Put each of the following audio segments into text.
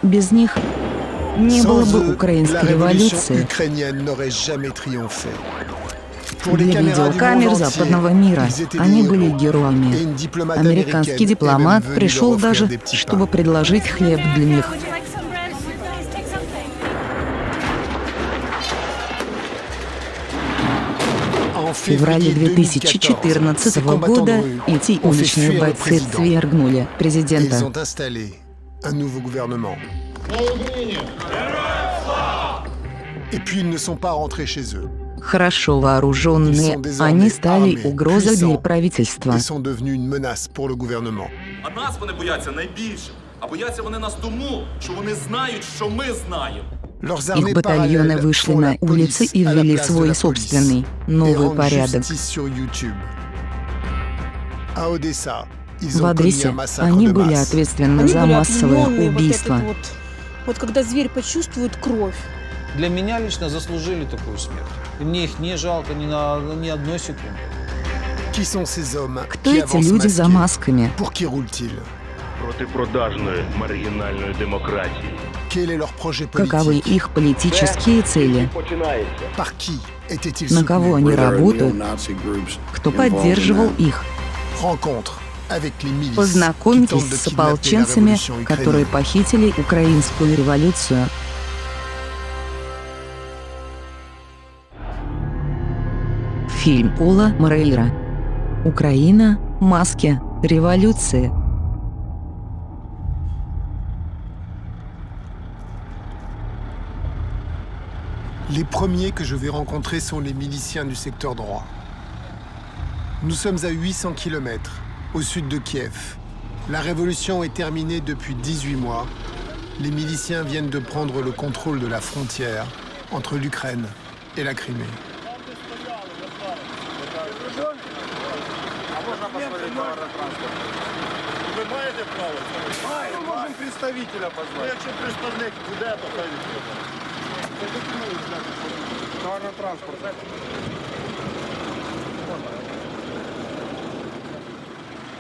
Без них не было бы украинской революции. Для видеокамер западного мира они были героями. Американский дипломат пришел даже, чтобы предложить хлеб для них. В феврале 2014 года эти уличные бойцы свергнули президента. Хорошо вооруженные, они стали угрозой для правительства. А нас вони бояться найбільше. А бояться вони нас тому, що вони знають, що ми знаємо. Их батальоны вышли на улицы и ввели свой собственный новый порядок. В Одессе они были ответственны за массовое убийство. Вот когда зверь почувствует кровь. Для меня лично заслужили такую смерть. И мне их не жалко ни одной секунды. Кто эти люди за масками? Проти продажної маргінальної демократії. Каковы их политические цели? На кого они работают? Кто поддерживал их? Познакомьтесь с ополченцами, которые похитили украинскую революцию. Фильм Пола Морейра. Украина, маски, революции. Les premiers que je vais rencontrer sont les miliciens du secteur droit. Nous sommes à 800 km, au sud de Kiev. La révolution est terminée depuis 18 mois. Les miliciens viennent de prendre le contrôle de la frontière entre l'Ukraine et la Crimée.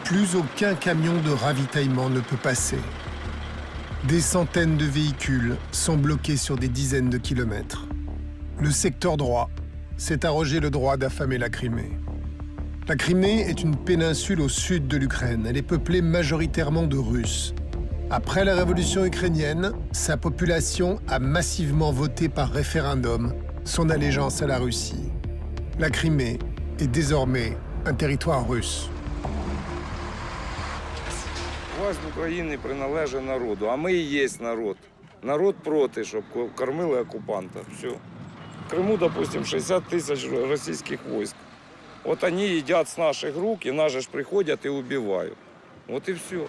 Plus aucun camion de ravitaillement ne peut passer. Des centaines de véhicules sont bloqués sur des dizaines de kilomètres. Le secteur droit s'est arrogé le droit d'affamer la Crimée. La Crimée est une péninsule au sud de l'Ukraine. Elle est peuplée majoritairement de Russes. Après la révolution ukrainienne, sa population a massivement voté par référendum son allégeance à la Russie. La Crimée est désormais un territoire russe. Власть України приналежить народу, а ми і є народ. Народ проти, щоб кормили окупанта. Все. В Криму, допустим, 60 тысяч российских войск. Вот они едят с наших рук, и наши ж приходят и убивают. Вот и все.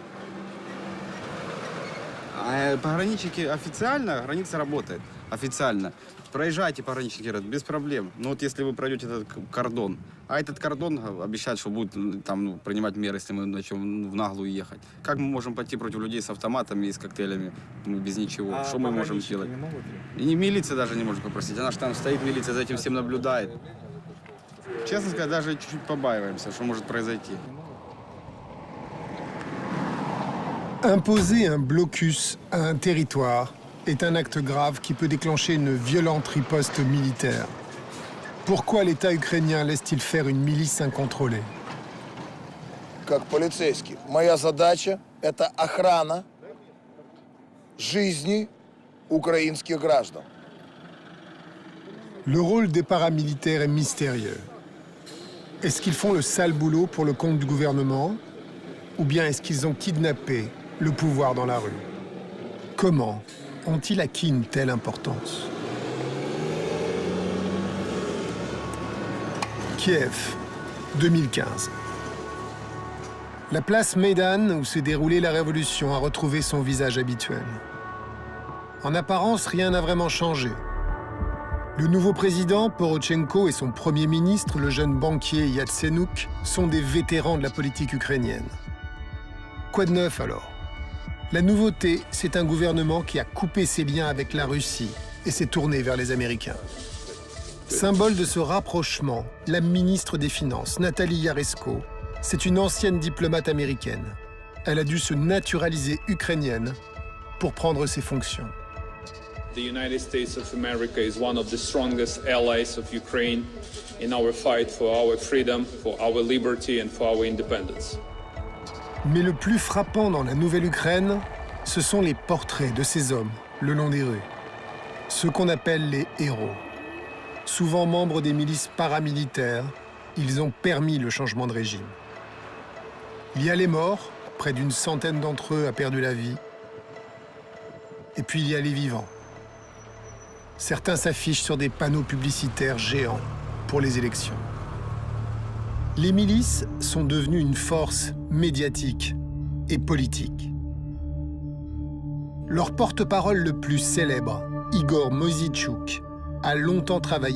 А пограничники официально, граница работает. Официально. Проезжайте, пограничники, говорят, без проблем. Но вот если вы пройдете этот кордон, а этот кордон обещает, что будет там принимать меры, если мы начнем в наглую ехать. Как мы можем пойти против людей с автоматами и с коктейлями без ничего? Что мы можем сделать? И милиция даже не может попросить. Она же там стоит, милиция за этим всем наблюдает. Честно сказать, даже чуть-чуть побаиваемся, что может произойти. Imposer un blocus à un territoire est un acte grave qui peut déclencher une violente riposte militaire. Pourquoi l'État ukrainien laisse-t-il faire une milice incontrôlée? Как полицейский, моя задача – это охрана жизни украинских граждан. Le rôle des paramilitaires est mystérieux. Est-ce qu'ils font le sale boulot pour le compte du gouvernement? Ou bien est-ce qu'ils ont kidnappé le pouvoir dans la rue? Comment ont-ils acquis une telle importance? Kiev, 2015. La place Maidan, où s'est déroulée la révolution, a retrouvé son visage habituel. En apparence, rien n'a vraiment changé. Le nouveau président, Porochenko, et son premier ministre, le jeune banquier Yatsenyuk, sont des vétérans de la politique ukrainienne. Quoi de neuf alors? La nouveauté, c'est un gouvernement qui a coupé ses liens avec la Russie et s'est tourné vers les Américains. Symbole de ce rapprochement, la ministre des Finances, Nathalie Yaresko, c'est une ancienne diplomate américaine. Elle a dû se naturaliser ukrainienne pour prendre ses fonctions. The United States of America is one of the strongest allies of Ukraine in our fight for our freedom, for our liberty and for our independence. Mais le plus frappant dans la Nouvelle-Ukraine, ce sont les portraits de ces hommes le long des rues. Ceux qu'on appelle les héros. Souvent membres des milices paramilitaires, ils ont permis le changement de régime. Il y a les morts, près d'une centaine d'entre eux a perdu la vie. Et puis il y a les vivants. Certains s'affichent sur des panneaux publicitaires géants pour les élections. Les milices sont devenues une force médiatique et politique. Leur porte-parole le plus célèbre, Igor Moïssychuk, a longtemps travaillé